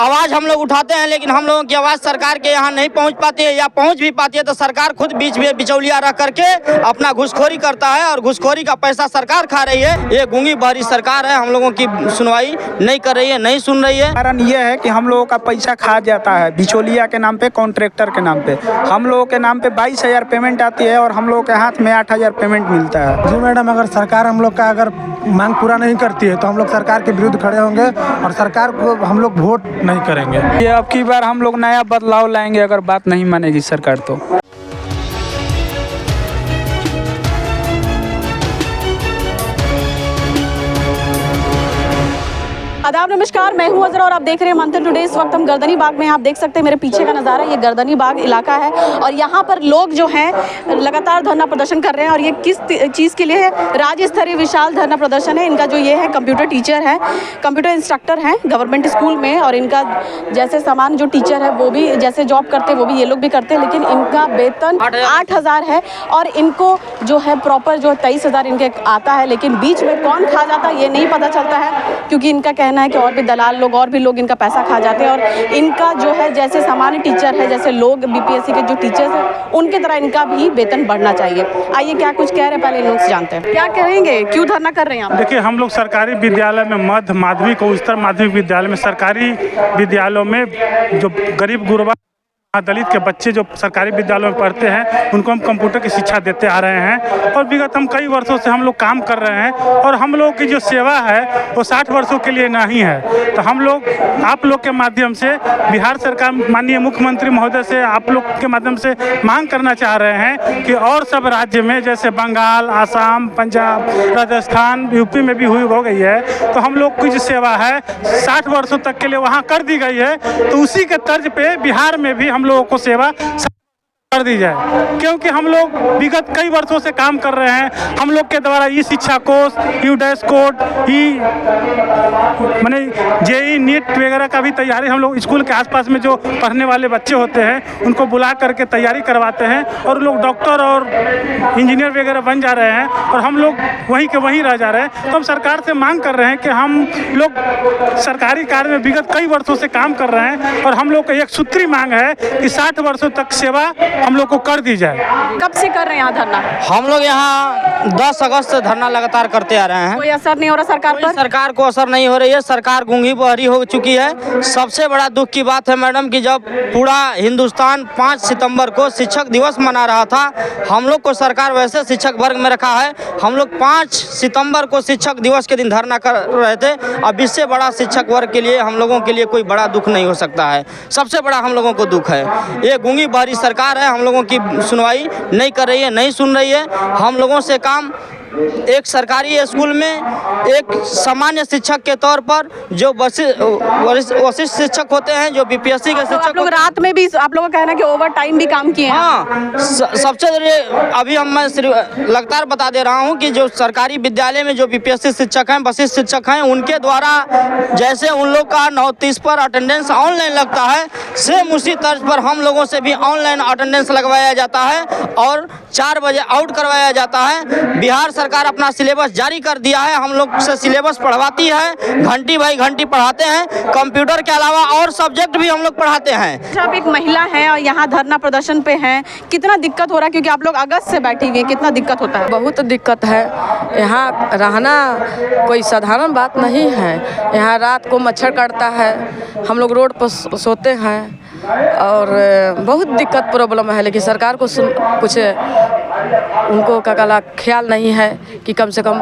आवाज हम लोग उठाते हैं, लेकिन हम लोगों की आवाज सरकार के यहाँ नहीं पहुँच पाती है, या पहुँच भी पाती है तो सरकार खुद बीच में बिचौलिया रख करके अपना घुसखोरी करता है और घुसखोरी का पैसा सरकार खा रही है। ये गूंगी बहरी सरकार है, हम लोगों की सुनवाई नहीं कर रही है, नहीं सुन रही है। कारण ये है कि हम लोगों का पैसा खा जाता है बिचौलिया के नाम पे, कॉन्ट्रैक्टर के नाम पे। हम लोगों के नाम पे 22,000 पेमेंट आती है और हम लोगों के हाथ में 8,000 पेमेंट मिलता है। जी मैडम, अगर सरकार हम लोग का अगर मांग पूरा नहीं करती है तो हम लोग सरकार के विरुद्ध खड़े होंगे और सरकार को हम लोग वोट नहीं करेंगे। ये अब की बार हम लोग नया बदलाव लाएंगे अगर बात नहीं मानेगी सरकार तो। आदाब, नमस्कार, मैं हूं अजरा और आप देख रहे हैं मंथन टुडे। इस वक्त हम गर्दनी बाग में, आप देख सकते हैं मेरे पीछे का नज़ारा, ये गर्दनी बाग इलाका है और यहाँ पर लोग जो हैं लगातार धरना प्रदर्शन कर रहे हैं। और ये किस चीज़ के लिए है? राज्य स्तरीय विशाल धरना प्रदर्शन है। इनका जो ये है कंप्यूटर टीचर है, कंप्यूटर इंस्ट्रक्टर हैं गवर्नमेंट स्कूल में, और इनका जैसे सामान जो टीचर है वो भी जैसे जॉब करते हैं वो भी ये लोग भी करते हैं, लेकिन इनका वेतन 8,000 है और इनको जो है प्रॉपर जो 23,000 इनके आता है। लेकिन बीच में कौन खा जाता है ये नहीं पता चलता है, क्योंकि इनका कहना है कि और भी दलाल लोग और भी लोग इनका पैसा खा जाते हैं। और इनका जो है जैसे सामान्य टीचर है, जैसे लोग बीपीएससी के जो टीचर्स हैं उनके तरह इनका भी वेतन बढ़ना चाहिए। आइए क्या कुछ कह रहे हैं, पहले इन लोग से जानते हैं क्या कहेंगे, क्यों धरना कर रहे हैं आप? देखिए, हम लोग सरकारी विद्यालय में मध्य माध्यमिक और उच्चतर माध्यमिक विद्यालय में, सरकारी विद्यालयों में जो गरीब गुरबा दलित के बच्चे जो सरकारी विद्यालयों में पढ़ते हैं उनको हम कंप्यूटर की शिक्षा देते आ रहे हैं। और विगत हम कई वर्षों से हम लोग काम कर रहे हैं और हम लोग की जो सेवा है वो 60 वर्षों के लिए नहीं है। तो हम लोग आप लोग के माध्यम से बिहार सरकार, माननीय मुख्यमंत्री महोदय से आप लोग के माध्यम से मांग करना चाह रहे हैं कि और सब राज्य में जैसे बंगाल, आसाम, पंजाब, राजस्थान, यूपी में भी हो गई है, तो हम लोग की जो सेवा है 60 वर्षों तक के लिए वहाँ कर दी गई है। तो उसी के तर्ज पे बिहार में भी हम लोगों को सेवा कर दी जाए, क्योंकि हम लोग विगत कई वर्षों से काम कर रहे हैं। हम लोग के द्वारा ई शिक्षा कोष, यू डैश कोड, माने जेई नीट वगैरह का भी तैयारी हम लोग स्कूल के आसपास में जो पढ़ने वाले बच्चे होते हैं उनको बुला करके तैयारी करवाते हैं और लोग डॉक्टर और इंजीनियर वगैरह बन जा रहे हैं और हम लोग वहीं के वहीं रह जा रहे हैं। तो हम सरकार से मांग कर रहे हैं कि हम लोग सरकारी कार्य में विगत कई वर्षों से काम कर रहे हैं और हम लोग का एक सूत्री मांग है कि 60 वर्षों तक सेवा हम लोग को कर दी जाए। कब से कर रहे हैं यहाँ धरना? हम लोग यहाँ 10 अगस्त से धरना लगातार करते आ रहे हैं। कोई असर नहीं हो रहा सरकार पर? सरकार को असर नहीं हो रही है, सरकार गूंगी बहरी हो चुकी है। सबसे बड़ा दुख की बात है मैडम कि जब पूरा हिंदुस्तान 5 सितंबर को शिक्षक दिवस मना रहा था, हम लोग को सरकार वैसे शिक्षक वर्ग में रखा है। हम लोग 5 सितंबर को शिक्षक दिवस के दिन धरना कर रहे थे। अब इससे बड़ा शिक्षक वर्ग के लिए, हम लोगों के लिए कोई बड़ा दुख नहीं हो सकता है। सबसे बड़ा हम लोगों को दुख है, ये गूंगी बहरी सरकार है, हम लोगों की सुनवाई नहीं कर रही है, नहीं सुन रही है। हम लोगों से काम एक सरकारी स्कूल में एक सामान्य शिक्षक के तौर पर जो वरिष्ठ शिक्षक होते हैं, जो बीपीएससी के शिक्षक, लोग रात में भी, आप लोगों का कहना है कि ओवर टाइम भी काम किए हैं। हाँ, सबसे अभी मैं लगातार बता दे रहा हूँ कि जो सरकारी विद्यालय में जो बीपीएससी शिक्षक हैं, वरिष्ठ शिक्षक हैं, उनके द्वारा जैसे उन लोग का 9:30 पर अटेंडेंस ऑनलाइन लगता है, सेम उसी तर्ज पर हम लोगों से भी ऑनलाइन अटेंडेंस लगवाया जाता है और 4 बजे आउट करवाया जाता है। बिहार सरकार अपना सिलेबस जारी कर दिया है, हम लोग से सिलेबस पढ़वाती है, घंटी भाई घंटी पढ़ाते हैं। कंप्यूटर के अलावा और सब्जेक्ट भी हम लोग पढ़ाते हैं। आप एक महिला हैं और यहाँ धरना प्रदर्शन पे हैं, कितना दिक्कत हो रहा है? क्योंकि आप लोग अगस्त से बैठी हुई हैं, कितना दिक्कत होता है? बहुत दिक्कत है। यहाँ रहना कोई साधारण बात नहीं है। यहाँ रात को मच्छर काटता है, हम लोग रोड पर सोते हैं और बहुत दिक्कत प्रॉब्लम है। लेकिन सरकार को कुछ उनको का ख्याल नहीं है कि कम से कम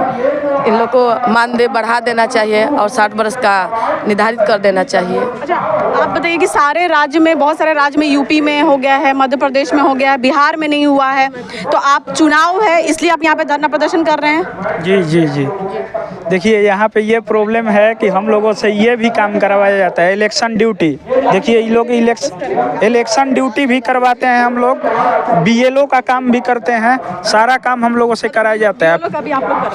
इन लोग को मानदेय बढ़ा देना चाहिए और 60 वर्ष का निर्धारित कर देना चाहिए। अच्छा, आप बताइए कि सारे राज्य में, बहुत सारे राज्य में, यूपी में हो गया है, मध्य प्रदेश में हो गया है, बिहार में नहीं हुआ है, तो आप चुनाव है इसलिए आप यहाँ पे धरना प्रदर्शन कर रहे हैं? जी जी जी, देखिए यहाँ पे ये प्रॉब्लम है कि हम लोगों से ये भी काम करवाया जाता है, इलेक्शन ड्यूटी। देखिए ये लोग इलेक्शन ड्यूटी भी करवाते हैं, हम लोग बीएलओ का काम भी करते हैं, सारा काम हम लोगों से कराया जाता है।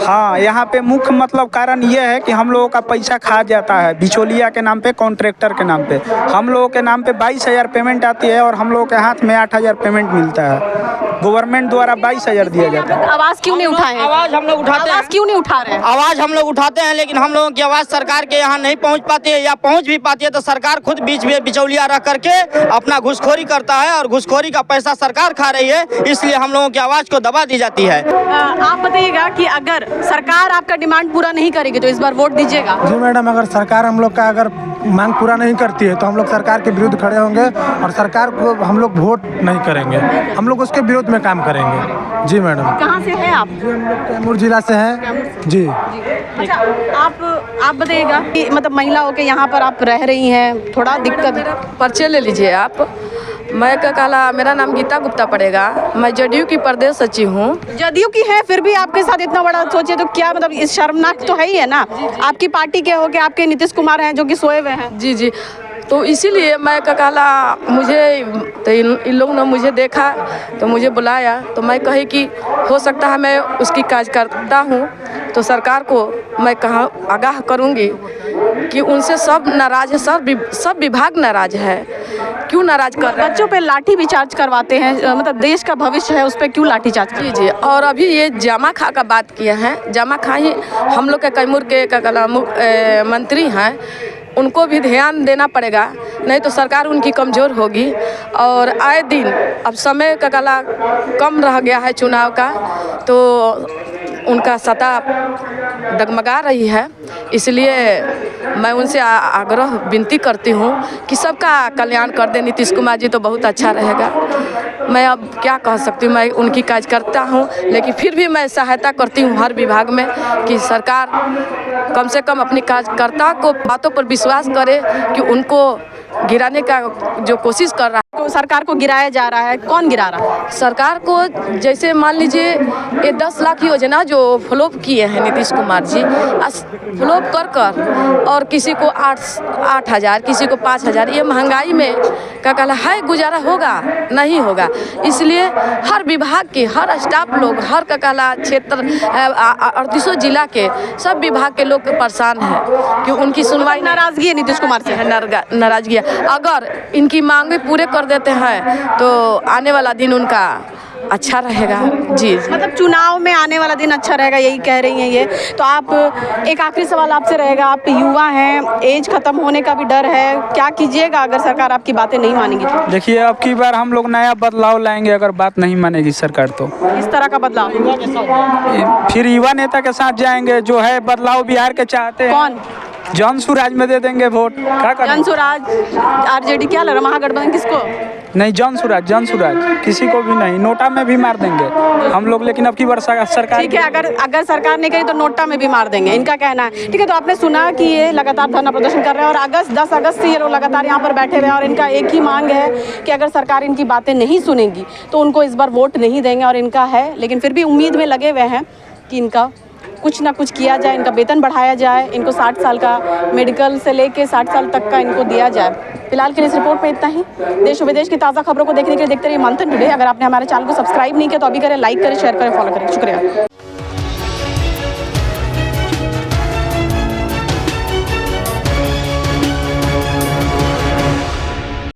हाँ, यहाँ पे मुख्य मतलब कारण ये है कि हम लोगों का पैसा खा जाता है बिचौलिया के नाम पे, कॉन्ट्रैक्टर के नाम पे। हम लोगों के नाम पे 22,000 पेमेंट आती है और हम लोगों के हाथ में 8,000 पेमेंट मिलता है। गवर्नमेंट द्वारा 22,000 दिया जाता है। आवाज क्यों नहीं उठाए हैं? आवाज हम लोग उठाते हैं, आवाज क्यों नहीं उठा रहे हैं? आवाज हम लोग उठाते हैं, लेकिन हम लोगों की आवाज सरकार के यहाँ नहीं पहुँच पाती है, या पहुँच भी पाती है तो सरकार खुद बीच में बिचौलिया रख करके अपना घूसखोरी करता है, और घूसखोरी का पैसा सरकार खा रही है, इसलिए हम लोगों की आवाज को दबा दी जाती है। आप बताइएगा कि अगर सरकार आपका डिमांड पूरा नहीं करेगी तो इस बार वोट दीजिएगा? जी मैडम, अगर सरकार हम लोग का अगर मांग पूरा नहीं करती है तो हम लोग सरकार के विरुद्ध खड़े होंगे, और सरकार को हम लोग वोट नहीं करेंगे, हम लोग उसके विरोध में काम करेंगे। जी मैडम। कहाँ से हैं आप? जी हम लोग कैमूर जिला से हैं। जी। अच्छा, आप बताइएगा कि मतलब महिला होकर यहाँ पर आप रह रही हैं, थोड़ा दिक्कत? पर्चे ले लीजिए आप। मैं क्या कहला, मेरा नाम गीता गुप्ता पड़ेगा। मैं जदयू की प्रदेश सचिव हूँ। जदयू की है, फिर भी आपके साथ इतना बड़ा सोचे तो क्या मतलब, इस शर्मनाक तो है ही है ना। आपकी पार्टी के हो के आपके नीतीश कुमार हैं जो कि सोए हुए हैं। जी जी, तो इसीलिए मैं क्या कहला, मुझे तो इन लोग ने मुझे देखा तो मुझे बुलाया, तो मैं कही कि हो सकता है मैं उसकी काज करता हूँ, तो सरकार को मैं कहा आगाह करूँगी कि उनसे सब नाराज है, सब विभाग नाराज है। क्यों नाराज कर रहे हैं? बच्चों पे लाठी भी चार्ज करवाते हैं, मतलब देश का भविष्य है उस पर क्यों लाठी चार्ज? जी जी, और अभी ये जामा खा का बात किया है। जामा खा ही हम लोग के कैमूर के क्या कहला मंत्री हैं, उनको भी ध्यान देना पड़ेगा, नहीं तो सरकार उनकी कमज़ोर होगी। और आए दिन अब समय का कहला कम रह गया है चुनाव का, तो उनका सत्ता डगमगा रही है। इसलिए मैं उनसे आग्रह विनती करती हूँ कि सबका कल्याण कर दे नीतीश कुमार जी, तो बहुत अच्छा रहेगा। मैं अब क्या कह सकती हूँ, मैं उनकी काज करता हूँ, लेकिन फिर भी मैं सहायता करती हूँ हर विभाग में कि सरकार कम से कम अपनी कार्यकर्ता को बातों पर विश्वास करे कि उनको गिराने का जो कोशिश कर रहा है। तो सरकार को गिराया जा रहा है, कौन गिरा रहा है? सरकार को जैसे मान लीजिए ये 10 लाख योजना जो फ्लॉप किए हैं नीतीश कुमार जी, फ्लॉप कर और किसी को 8,000 किसी को 5,000, ये महंगाई में क्या कहला है गुजारा होगा? नहीं होगा। इसलिए हर विभाग के हर स्टाफ लोग, हर क्या कहला क्षेत्र 38 जिला के सब विभाग के लोग परेशान हैं कि उनकी सुनवाई। नाराजगी है नीतीश कुमार से? नाराजगी है। अगर इनकी मांगे पूरे कर देते हैं तो आने वाला दिन उनका अच्छा रहेगा। जी, मतलब चुनाव में आने वाला दिन अच्छा रहेगा, यही कह रही हैं ये। तो आप, एक आखिरी सवाल आपसे रहेगा, आप युवा हैं, एज खत्म होने का भी डर है, क्या कीजिएगा अगर सरकार आपकी बातें नहीं मानेगी तो? देखिए, अब की बार हम लोग नया बदलाव लाएंगे अगर बात नहीं मानेगी सरकार तो। इस तरह का बदलाव? फिर युवा नेता के साथ जाएंगे, जो है बदलाव बिहार के चाहते हैं। कौन? जन सुराज में दे देंगे वोट। क्या करें? जन सुराज, आरजेडी क्या लड़ रहा, महागठबंधन किसको? नहीं, जन सुराज किसी को भी नहीं, नोटा में भी मार देंगे हम लोग, लेकिन अब की बार सरकार। ठीक है, अगर सरकार नहीं करी तो नोटा में भी मार देंगे, इनका कहना है। ठीक है, तो आपने सुना कि ये लगातार धरना प्रदर्शन कर रहे हैं, और 10 अगस्त से ये लोग लगातार यहाँ पर बैठे हुए हैं, और इनका एक ही मांग है कि अगर सरकार इनकी बातें नहीं सुनेगी तो उनको इस बार वोट नहीं देंगे, और इनका है। लेकिन फिर भी उम्मीद में लगे हुए हैं कि इनका कुछ ना कुछ किया जाए, इनका वेतन बढ़ाया जाए, इनको 60 साल का मेडिकल से लेके 60 साल तक का इनको दिया जाए। फिलहाल के लिए इस रिपोर्ट में इतना ही। देश और विदेश की ताज़ा खबरों को देखने के लिए देखते रहिए मंथन टुडे। अगर आपने हमारे चैनल को सब्सक्राइब नहीं किया तो अभी करें, लाइक करें, शेयर करें, फॉलो करें। शुक्रिया।